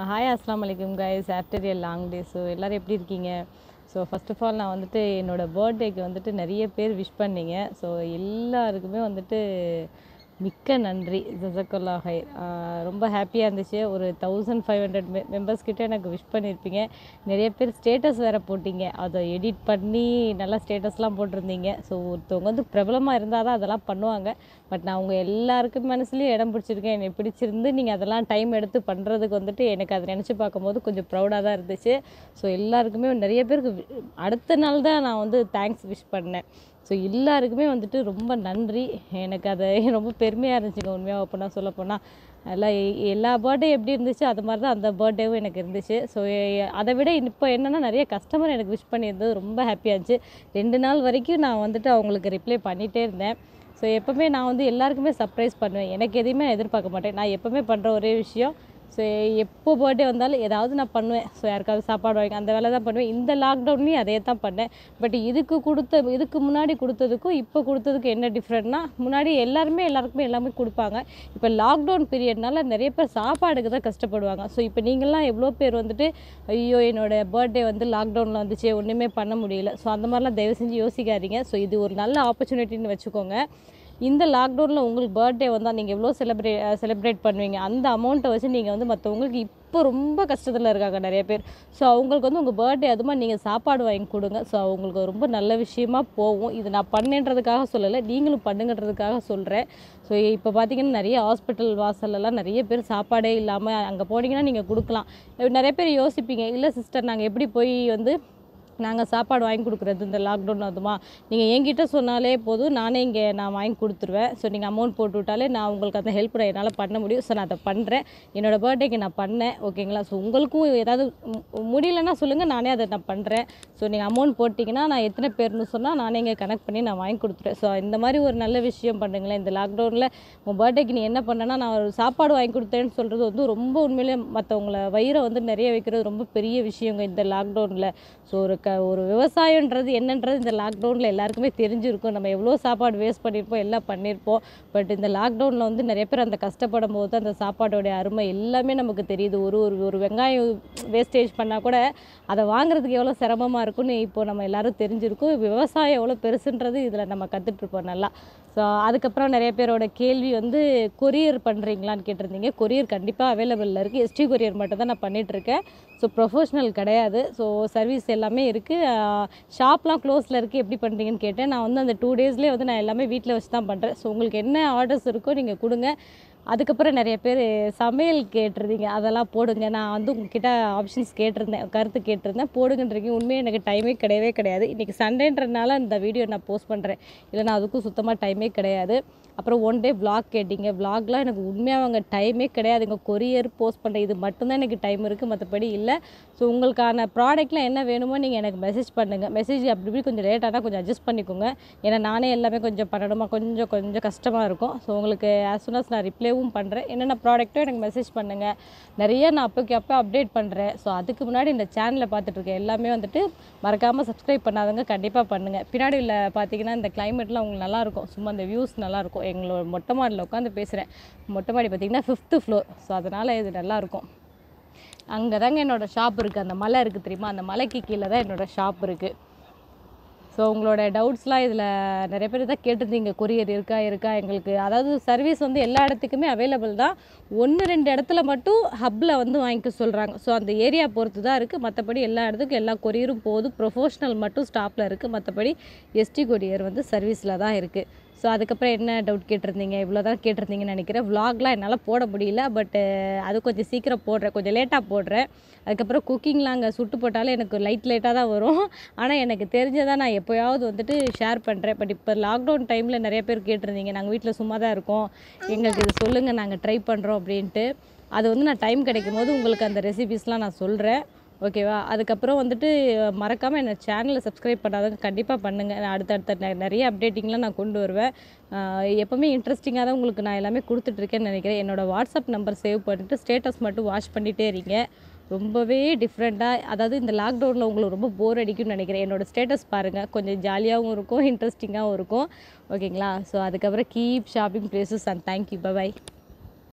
Hi அஸ்லாம் வலைக்கம் guys after a long day. So எல்லோரும் எப்படி இருக்கீங்க? ஸோ ஃபஸ்ட் ஆஃப் ஆல் நான் வந்துட்டு என்னோடய பர்த்டேக்கு வந்துட்டு நிறைய பேர் விஷ் பண்ணீங்க. ஸோ எல்லாருக்குமே வந்துட்டு மிக்க நன்றி. ஜஸக்கல்லா ஹைர். ரொம்ப ஹாப்பியாக இருந்துச்சு. ஒரு 1500 மெம்பர்ஸ் கிட்ட எனக்கு விஷ் பண்ணியிருப்பீங்க. நிறைய பேர் ஸ்டேட்டஸ் வேறு போட்டிங்க. அதை எடிட் பண்ணி நல்லா ஸ்டேட்டஸ்லாம் போட்டிருந்தீங்க. ஸோ ஒருத்தவங்க வந்து பிரபலமாக இருந்தால் தான் அதெல்லாம் பண்ணுவாங்க. பட் நான் உங்கள் எல்லாருக்கும் மனசுலேயும் இடம் பிடிச்சிருக்கேன். என்னை பிடிச்சிருந்து நீங்கள் அதெல்லாம் டைம் எடுத்து பண்ணுறதுக்கு வந்துட்டு எனக்கு அதை நினச்சி பார்க்கும்போது கொஞ்சம் ப்ரௌடாக தான் இருந்துச்சு. ஸோ எல்லாருக்குமே நிறைய பேருக்கு அடுத்த நாள் தான் நான் வந்து தேங்க்ஸ் விஷ் பண்ணேன். ஸோ எல்லாருக்குமே வந்துட்டு ரொம்ப நன்றி. எனக்கு அது ரொம்ப பெருமையாக இருந்துச்சுங்க உண்மையாக அப்போனா சொல்லப்போனால். எல்லாம் எல்லா பர்த்டே எப்படி இருந்துச்சு அது மாதிரி தான் அந்த பர்த்டேவும் எனக்கு இருந்துச்சு. ஸோ அதை விட இப்போ என்னென்னா நிறைய கஸ்டமர் எனக்கு விஷ் பண்ணியிருந்தது ரொம்ப ஹாப்பியாக இருந்துச்சு. 2 நாள் வரைக்கும் நான் வந்துட்டு அவங்களுக்கு ரிப்ளை பண்ணிகிட்டே இருந்தேன். ஸோ எப்போவுமே நான் வந்து எல்லாருக்குமே சர்ப்ரைஸ் பண்ணுவேன். எனக்கு எதையுமே எதிர்பார்க்க மாட்டேன். நான் எப்போவுமே பண்ணுற ஒரே விஷயம், ஸோ எப்போ பர்த்டே வந்தாலும் ஏதாவது நான் பண்ணுவேன். ஸோ யாருக்காவது சாப்பாடு வாங்கி அந்த வேலை தான் பண்ணுவேன். இந்த லாக்டவுன்லேயும் அதே தான் பண்ணேன். பட் இதுக்கு முன்னாடி கொடுத்ததுக்கும் இப்போ கொடுத்ததுக்கு என்ன டிஃப்ரெண்ட்னா, முன்னாடி எல்லாருக்குமே எல்லாமே கொடுப்பாங்க. இப்போ லாக்டவுன் பீரியட்னால நிறைய பேர் சாப்பாடுக்கு தான் கஷ்டப்படுவாங்க. ஸோ இப்போ நீங்கள்லாம் எவ்வளோ பேர் வந்துட்டு ஐயோ என்னோடய பர்த்டே வந்து லாக்டவுனில் வந்துச்சு ஒன்றுமே பண்ண முடியல. ஸோ அந்த மாதிரிலாம் தயவு செஞ்சு யோசிக்காதீங்க. ஸோ இது ஒரு நல்ல ஆப்பர்ச்சுனிட்டின்னு வச்சுக்கோங்க. இந்த லாக்டவுனில் உங்களுக்கு பர்த்டே வந்தால் நீங்கள் எவ்வளோ செலிப்ரேட் பண்ணுவீங்க. அந்த அமௌண்ட்டை வச்சு நீங்கள் வந்து மற்றவங்களுக்கு இப்போ ரொம்ப கஷ்டத்தில் இருக்காங்க நிறைய பேர். ஸோ அவங்களுக்கு வந்து உங்கள் பர்த்டே அதுமா நீங்கள் சாப்பாடு வாங்கி கொடுங்க. ஸோ அவங்களுக்கு ரொம்ப நல்ல விஷயமா போகும். இது நான் பண்ணேன்றதுக்காக சொல்லலை, நீங்களும் பண்ணுங்கன்றதுக்காக சொல்கிறேன். ஸோ இப்போ பார்த்தீங்கன்னா நிறைய ஹாஸ்பிட்டல் வாசலெல்லாம் நிறைய பேர் சாப்பாடே இல்லாமல் அங்கே போனீங்கன்னா நீங்கள் கொடுக்கலாம். நிறைய பேர் யோசிப்பீங்க, இல்லை சிஸ்டர் நாங்கள் எப்படி போய் வந்து நாங்கள் சாப்பாடு வாங்கி கொடுக்குறது இந்த லாக்டவுன் அதுமா, நீங்கள் என்கிட்ட சொன்னாலே போதும், நான் வாங்கி கொடுத்துருவேன். ஸோ நீங்கள் அமௌண்ட் போட்டு விட்டாலே நான் உங்களுக்கு அந்த ஹெல்ப் என்னால் பண்ண முடியும். ஸோ நான் அதை பண்ணுறேன். என்னோடய பர்த்டேக்கு நான் பண்ணேன். ஓகேங்களா? ஸோ உங்களுக்கும் ஏதாவது முடியலன்னா சொல்லுங்கள், நானே அதை நான் பண்ணுறேன். ஸோ நீங்கள் அமௌண்ட் போட்டிங்கன்னா நான் எத்தனை பேர்னு சொன்னால் நானே இங்கே கனெக்ட் பண்ணி நான் வாங்கி கொடுத்துருவேன். ஸோ இந்த மாதிரி ஒரு நல்ல விஷயம் பண்ணுங்களேன். இந்த லாக்டவுனில் உங்கள் பர்த்டேக்கு நீ என்ன பண்ணேன்னா, நான் ஒரு சாப்பாடு வாங்கி கொடுத்தேன்னு சொல்கிறது வந்து ரொம்ப உண்மையிலே மற்றவங்கள வயிறை வந்து நிறைய வைக்கிறது ரொம்ப பெரிய விஷயங்க இந்த லாக்டவுனில். ஸோ ஒரு விவசாயன்றது என்னன்றது இந்த லாக்டவுனில் எல்லாருக்குமே தெரிஞ்சிருக்கும். நம்ம எவ்வளோ சாப்பாடு வேஸ்ட் பண்ணியிருப்போம், எல்லாம் பண்ணியிருப்போம். பட் இந்த லாக்டவுனில் வந்து நிறைய பேர் அந்த கஷ்டப்படும் போது தான் அந்த சாப்பாடோடைய அருமை எல்லாமே நமக்கு தெரியுது. ஒரு வெங்காயம் வேஸ்டேஜ் பண்ணால் கூட அதை வாங்குறதுக்கு எவ்வளோ சிரமமாக இருக்குன்னு இப்போது நம்ம எல்லோரும் தெரிஞ்சிருக்கும். விவசாயம் எவ்வளோ பெருசுன்றது இதில் நம்ம கற்றுட்ருப்போம் நல்லா. ஸோ அதுக்கப்புறம் நிறைய பேரோட கேள்வி வந்து கொரியர் பண்ணுறீங்களான்னு கேட்டிருந்தீங்க. கொரியர் கண்டிப்பாக அவைலபிளில் இருக்குது. எஸ்டி கொரியர் மட்டும் தான் நான் பண்ணிகிட்ருக்கேன். ஸோ ப்ரொஃபஷ்னல் கிடையாது. ஸோ சர்வீஸ் எல்லாமே இருக்குது. ஷாப்லாம் க்ளோஸில் இருக்குது, எப்படி பண்ணுறீங்கன்னு கேட்டேன். நான் வந்து அந்த 2 டேஸ்லேயே வந்து நான் எல்லாமே வீட்டில் வச்சு தான் பண்ணுறேன். ஸோ உங்களுக்கு என்ன ஆர்டர்ஸ் இருக்கோ நீங்கள் கொடுங்க. அதுக்கப்புறம் நிறைய பேர் சமையல் கேட்டிருந்தீங்க, அதெல்லாம் போடுங்க. நான் வந்து உங்ககிட்ட ஆப்ஷன்ஸ் கேட்டிருந்தேன், கருத்து கேட்டிருந்தேன், போடுங்கன்றீங்க. உண்மையாக எனக்கு டைமே கிடையாது. இன்றைக்கி சண்டேன்றனால இந்த வீடியோ நான் போஸ்ட் பண்ணுறேன். இல்லைனா அதுக்கும் சுத்தமாக டைமே கிடையாது. அப்புறம் 1 டே விளாக் கேட்டிங்க. விளாக்லாம் எனக்கு உண்மையாக அவங்க டைமே கிடையாதுங்க. கொரியர் போஸ்ட் பண்ணுற இது மட்டும்தான் எனக்கு டைம் இருக்குது, மற்றபடி இல்லை. ஸோ உங்களுக்கான ப்ராடக்ட்லாம் என்ன வேணுமோ நீங்கள் எனக்கு மெசேஜ் பண்ணுங்கள். மெசேஜ் அப்படி இப்படி கொஞ்சம் லேட் ஆனால் கொஞ்சம் அட்ஜஸ்ட் பண்ணிக்கோங்க. ஏன்னா நானே எல்லாமே கொஞ்சம் பண்ணணுமா, கொஞ்சம் கஷ்டமாக இருக்கும். ஸோ உங்களுக்கு ஆஸ் சூன் அஸ் நான் ரிப்ளேவும் பண்ணுறேன். என்னென்ன ப்ராடக்ட்டோ எனக்கு மெசேஜ் பண்ணுங்கள். நிறைய நான் அப்போ அப்டேட் பண்ணுறேன். ஸோ அதுக்கு முன்னாடி இந்த சேனலை பார்த்துட்ருக்கேன் எல்லாமே வந்துட்டு மறக்காமல் சப்ஸ்கிரைப் பண்ணாதவங்க கண்டிப்பாக பண்ணுங்கள். பின்னாடி உள்ள பார்த்தீங்கன்னா இந்த கிளைமேட்லாம் உங்களுக்கு நல்லாயிருக்கும். சும்மா இந்த வியூஸ் நல்லாயிருக்கும். எங்களோட மொட்டை மாடியில் உட்காந்து பேசுகிறேன். மொட்டை மாடி பார்த்திங்கன்னா 5th ஃப்ளோர். ஸோ அதனால் இது நல்லாயிருக்கும். அங்கே தாங்க என்னோடய ஷாப் இருக்குது. அந்த மலை இருக்குது தெரியுமா, அந்த மலைக்கு கீழே தான் என்னோடய ஷாப் இருக்குது. ஸோ உங்களோட டவுட்ஸ்லாம் இதில் நிறைய பேர் தான் கேட்டிருந்தீங்க, கொரியர் இருக்கா எங்களுக்கு. அதாவது சர்வீஸ் வந்து எல்லா இடத்துக்குமே அவைலபிள் தான். 1-2 இடத்துல மட்டும் ஹப்பில் வந்து வாங்கிக்க சொல்கிறாங்க. ஸோ அந்த ஏரியா பொறுத்து தான் இருக்குது. மற்றபடி எல்லா இடத்துக்கும் எல்லா கொரியரும் போகுது. ப்ரொஃபஷ்னல் மட்டும் ஸ்டாப்பில் இருக்குது. மற்றபடி எஸ்டி கொரியர் வந்து சர்வீஸில் தான் இருக்குது. ஸோ அதுக்கப்புறம் என்ன டவுட் கேட்டிருந்தீங்க, இவ்வளோ தான் கேட்டிருந்தீங்கன்னு நினைக்கிறேன். விலாக்லாம் என்னால் போட முடியல. பட்டு அது கொஞ்சம் சீக்கிரம் போடுறேன், கொஞ்சம் லேட்டாக போடுறேன். அதுக்கப்புறம் குக்கிங்லாம் அங்கே சுட்டு போட்டாலே எனக்கு லைட்டாக தான் வரும். ஆனால் எனக்கு தெரிஞ்சதாக நான் எப்போயாவது வந்துட்டு ஷேர் பண்ணுறேன். பட் இப்போ லாக்டவுன் டைமில் நிறைய பேர் கேட்டிருந்தீங்க, நாங்கள் வீட்டில் சும்மா தான் இருக்கோம், எங்களுக்கு இது சொல்லுங்கள், நாங்கள் ட்ரை பண்ணுறோம் அப்படின்ட்டு. அது வந்து நான் டைம் கிடைக்கும் போது உங்களுக்கு அந்த ரெசிபீஸ்லாம் நான் சொல்கிறேன். ஓகேவா? அதுக்கப்புறம் வந்துட்டு மறக்காமல் என்னோட சேனலை சப்ஸ்கிரைப் பண்ணாதவங்க கண்டிப்பாக பண்ணுங்கள். நான் அடுத்தடுத்த நிறைய அப்டேட்டிங்லாம் நான் கொண்டு வருவேன். எப்போவுமே இன்ட்ரெஸ்டிங்காக தான் உங்களுக்கு நான் எல்லாமே கொடுத்துட்ருக்கேன்னு நினைக்கிறேன். என்னோடய வாட்ஸ்அப் நம்பர் சேவ் பண்ணிவிட்டு ஸ்டேட்டஸ் மட்டும் வாட்ச் பண்ணிகிட்டே இருங்க. ரொம்பவே டிஃப்ரெண்ட்டாக, அதாவது இந்த லாக்டவுனில் உங்களுக்கு ரொம்ப போர் அடிக்கும்னு நினைக்கிறேன். என்னோடய ஸ்டேட்டஸ் பாருங்கள், கொஞ்சம் ஜாலியாகவும் இருக்கும், இன்ட்ரெஸ்டிங்காகவும் இருக்கும். ஓகேங்களா? ஸோ அதுக்கப்புறம் keep shopping places and thank you. By.